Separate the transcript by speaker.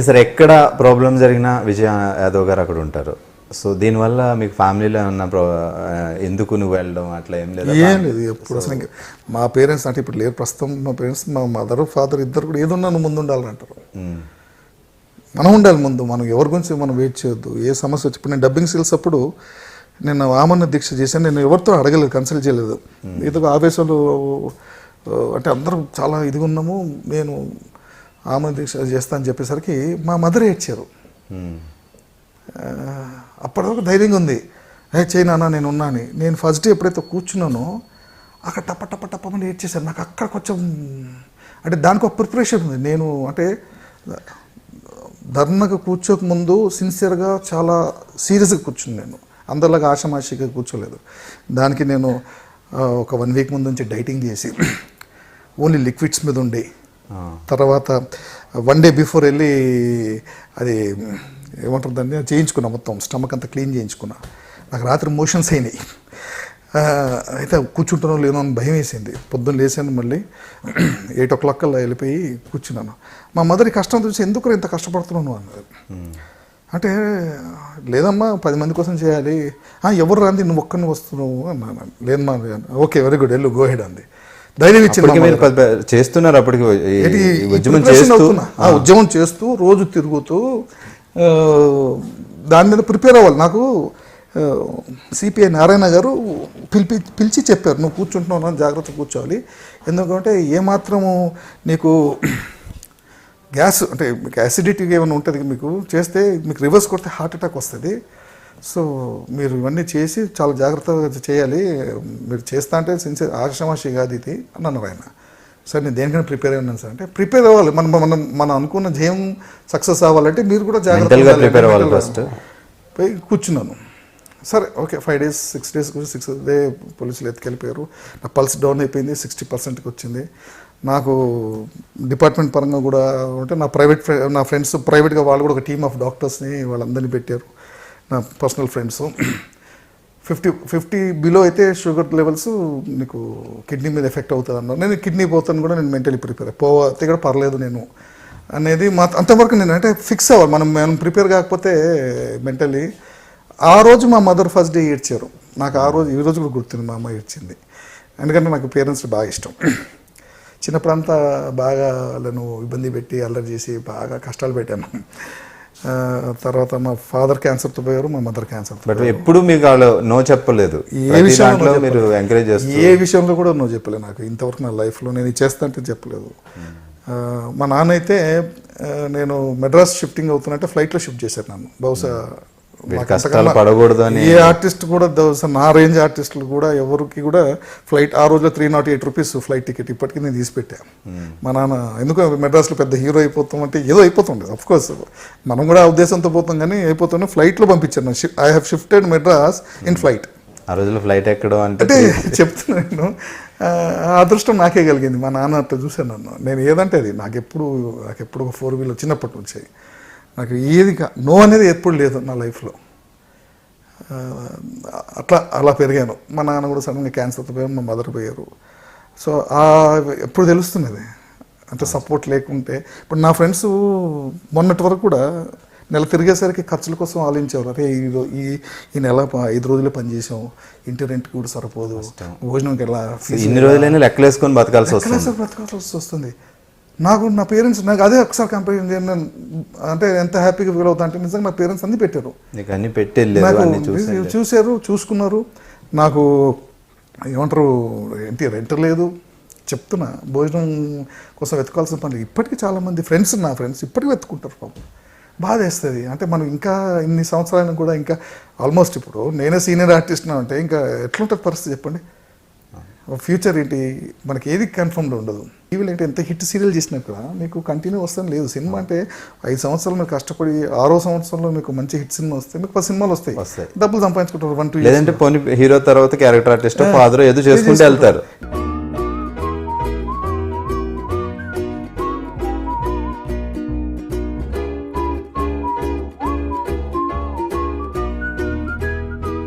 Speaker 1: Sir ఎక్కడ problem జరిగినా విజయ యాదవ్ గారు అక్కడ ఉంటారు. సో దీనివల్ల మీకు ఫ్యామిలీలో ఏమన్నా ఎందుకు నువ్వు వెళ్ళడం అట్లా ఏం లేదు?
Speaker 2: ఏం లేదు ఎప్పుడు అసలు. ఇంకా మా పేరెంట్స్ అంటే ఇప్పుడు లేరు ప్రస్తుతం. మా పేరెంట్స్, మా మదర్ ఫాదర్ ఇద్దరు కూడా ఏదున్నా నువ్వు ముందు ఉండాలని అంటారు. మనం ఉండాలి ముందు. మనం ఎవరి గురించి మనం వెయిట్ చేయొద్దు. ఏ సమస్య వచ్చి ఇప్పుడు నేను డబ్బింగ్ స్కిల్స్ అప్పుడు నేను ఆమరణ దీక్ష చేశాను. నేను ఎవరితో అడగలేదు, కన్సల్ట్ చేయలేదు. ఏదో ఆవేశంలో అంటే అందరం చాలా ఇదిగా ఉన్నాము. నేను ఆమరణ దీక్ష చేస్తా అని చెప్పేసరికి మా మదర్ ఏడ్చారు. అప్పటివరకు ధైర్యంగా ఉంది, చేయి నాన్న నేను ఉన్నా అని. నేను ఫస్ట్ డే ఎప్పుడైతే కూర్చున్నానో అక్కడ టప్పమని ఏడ్చేసాను. నాకు అక్కడ కొంచెం అంటే దానికి ఒక ప్రిపరేషన్ ఉంది. నేను అంటే ధర్నాకు కూర్చోక ముందు సిన్సియర్గా చాలా సీరియస్గా కూర్చుని నేను అందరిలాగా ఆషామాషిగా కూర్చోలేదు. దానికి నేను ఒక 1 వీక్ ముందు నుంచి డైటింగ్ చేసి ఓన్లీ లిక్విడ్స్ మీద ఉండి, తర్వాత 1 డే బిఫోర్ వెళ్ళి అది ఏమంటారు దాన్ని చేయించుకున్నా, మొత్తం స్టమక్ అంతా క్లీన్ చేయించుకున్నా. నాకు రాత్రి మోషన్స్ అయినాయి. అయితే కూర్చుంటానో లేనో అని భయం వేసింది. పొద్దున్న లేసాను, మళ్ళీ 8 o'clock కల్లా వెళ్ళిపోయి కూర్చున్నాను. మా మదర్ కష్టం చూసి ఎందుకు ఇంత కష్టపడుతున్నాను అన్నారు. అంటే లేదమ్మా 10 మంది కోసం చేయాలి. ఎవరు రాంది, నువ్వు ఒక్కరిని వస్తున్నావు అన్నాను. లేదమ్మా, ఓకే వెరీ గుడ్ వెళ్ళు, గో హెడ్ అంది. ధైర్యం ఇచ్చింది.
Speaker 1: చేస్తున్నారు అప్పటికి
Speaker 2: ఉద్యమం చేస్తూ రోజు తిరుగుతూ దాని మీద ప్రిపేర్ అవ్వాలి. నాకు సిపిఐ నారాయణ గారు పిలిచి చెప్పారు, నువ్వు కూర్చుంటున్నావు జాగ్రత్త కూర్చోవాలి. ఎందుకంటే ఏమాత్రము నీకు గ్యాస్ అంటే మీకు యాసిడిటీ ఏమైనా ఉంటుంది, మీకు చేస్తే మీకు రివర్స్ కొడితే హార్ట్ అటాక్ వస్తుంది. సో మీరు ఇవన్నీ చేసి చాలా జాగ్రత్తగా చేయాలి. మీరు చేస్తా అంటే సిన్సియర్ ఆషామాషి కాదు ఇది అన్నారు ఆయన. సార్ నేను దేనికైనా ప్రిపేర్ అయి ఉన్నాను సార్ అంటే ప్రిపేర్ అవ్వాలి. మనం అనుకున్న ధ్యేయం సక్సెస్ అవ్వాలంటే మీరు కూడా జాగ్రత్తగా ప్రిపేర్ అవ్వాలి. ఫస్ట్ పోయి కూర్చున్నాను. సరే okay 5 days 6 days 6th day పోలీసులు ఎత్తుకెళ్ళిపోయారు. నా పల్స్ డౌన్ అయిపోయింది, 60%కి వచ్చింది. నాకు డిపార్ట్మెంట్ పరంగా కూడా అంటే నా ఫ్రెండ్స్ ప్రైవేట్గా వాళ్ళు కూడా ఒక టీమ్ ఆఫ్ డాక్టర్స్ని వాళ్ళందరినీ పెట్టారు, నా పర్సనల్ ఫ్రెండ్స్. 50 బిలో అయితే షుగర్ లెవెల్స్ నీకు కిడ్నీ మీద ఎఫెక్ట్ అవుతుంది అన్నారు. నేను కిడ్నీ పోతాను కూడా నేను మెంటలీ ప్రిపేర్ పోతే కూడా పర్లేదు నేను అనేది అంతవరకు నేను అంటే ఫిక్స్ అవ్వాలి. మనం ప్రిపేర్ కాకపోతే మెంటలీ. ఆ రోజు మా మదర్ ఫస్ట్ డే ఏడ్చారు. నాకు ఆ రోజు ఈ రోజు కూడా గుర్తుంది, మా అమ్మ ఏడ్చింది. ఎందుకంటే నాకు పేరెంట్స్ బాగా ఇష్టం. చిన్నప్పుడంతా బాగా వాళ్ళను ఇబ్బంది పెట్టి అల్లరి చేసి బాగా కష్టాలు పెట్టాను. తర్వాత మా ఫాదర్ క్యాన్సర్తో పోయారు, మా మదర్ క్యాన్సర్తో.
Speaker 1: బట్ ఎప్పుడు మీకు వాళ్ళు నో చెప్పలేదు? ఏ విషయంలో మీరు ఎంకరేజ్ చేస్తారు?
Speaker 2: ఏ విషయంలో కూడా నో చెప్పలేదు నాకు ఇంతవరకు నా లైఫ్లో. నేను చేస్తా అంటే చెప్పలేదు. మా నాన్న అయితే నేను మెడ్రాస్ షిఫ్టింగ్ అవుతున్నట్టే ఫ్లైట్లో షిఫ్ట్ చేశారు నన్ను. బహుశా
Speaker 1: పడకూడదు అని
Speaker 2: ఏ ఆర్టిస్ట్ కూడా నా రేంజ్ ఆర్టిస్టులు కూడా ఎవరికి కూడా ఫ్లైట్ ఆ రోజులో 308 rupees ఫ్లైట్ టికెట్ ఇప్పటికీ నేను తీసిపెట్టాను. మా నాన్న ఎందుకు మెడ్రాస్లో పెద్ద హీరో అయిపోతాం అంటే ఏదో అయిపోతుండే, అఫ్కోర్స్ మనం కూడా ఆ ఉద్దేశంతో పోతాం కానీ అయిపోతుండే. ఫ్లైట్లో పంపించాను. I have shifted Madras in flight.
Speaker 1: ఆ రోజులో ఫ్లైట్ ఎక్కడం అంటే
Speaker 2: చెప్తున్నాను, అదృష్టం నాకే కలిగింది. మా నాన్న అట్లా చూశాను నన్ను. నేను ఏదంటే అది నాకు ఎప్పుడు ఒక 4-wheeler చిన్నప్పటి నుంచి నాకు ఏది నో అనేది ఎప్పుడు లేదు నా లైఫ్లో. అలా పెరిగాను. మా నాన్న కూడా సడన్గా క్యాన్సర్తో పోయారు, మా మదర్ పోయారు. సో ఎప్పుడు తెలుస్తున్నది అంటే సపోర్ట్ లేకుంటే. ఇప్పుడు నా ఫ్రెండ్స్ మొన్నటి వరకు కూడా నెల తిరిగేసరికి ఖర్చుల కోసం ఆలోచించేవారు. అరే ఈ నెల 5 రోజులే పనిచేసాం, ఇంటి రెంట్కి కూడా సరిపోదు, భోజనంకి ఎలా
Speaker 1: ఇన్ని రోజులైనా లెక్కలేసుకొని బతకాల్సి
Speaker 2: వస్తుంది. నాకు నా పేరెంట్స్ నాకు అదే ఒకసారి కంపేర్ చేయను అంటే ఎంత హ్యాపీగా ఫీల్ అవుతా అంటే నిజంగా నా పేరెంట్స్ అన్ని పెట్టారు, చూశారు, చూసుకున్నారు. నాకు ఏమంటారు ఏంటి రెంట్ లేదు చెప్తున్నా, భోజనం కోసం వెతుకాల్సిన పని. ఇప్పటికీ చాలామంది నా ఫ్రెండ్స్ ఇప్పటికీ వెతుకుంటారు. పాపం బాధ వేస్తుంది. అంటే మనం ఇంకా ఇన్ని సంవత్సరాలను కూడా ఇంకా ఆల్మోస్ట్ ఇప్పుడు నేనే సీనియర్ ఆర్టిస్ట్నా అంటే ఇంకా ఎట్లుంటుంది పరిస్థితి చెప్పండి. ఫ్యూచర్ ఏంటి మనకి ఏది కన్ఫర్మ్డ్ ఉండదు. ఈవెల్ ఏంటి ఎంత హిట్ సీరియల్ చేసినా కూడా మీకు కంటిన్యూ వస్తాను లేదు. సినిమా అంటే 5 సంవత్సరాలు మీరు కష్టపడి 6వ సంవత్సరంలో మీకు మంచి హిట్ సినిమా వస్తే మీకు 10 సినిమాలు వస్తాయి, డబ్బులు సంపాదించుకుంటారు. 1-2
Speaker 1: లేదంటే హీరో తర్వాత క్యారెక్టర్ ఆర్టిస్ట్ ఫాదర్ ఏదో చేసుకుంటూ వెళ్తారు.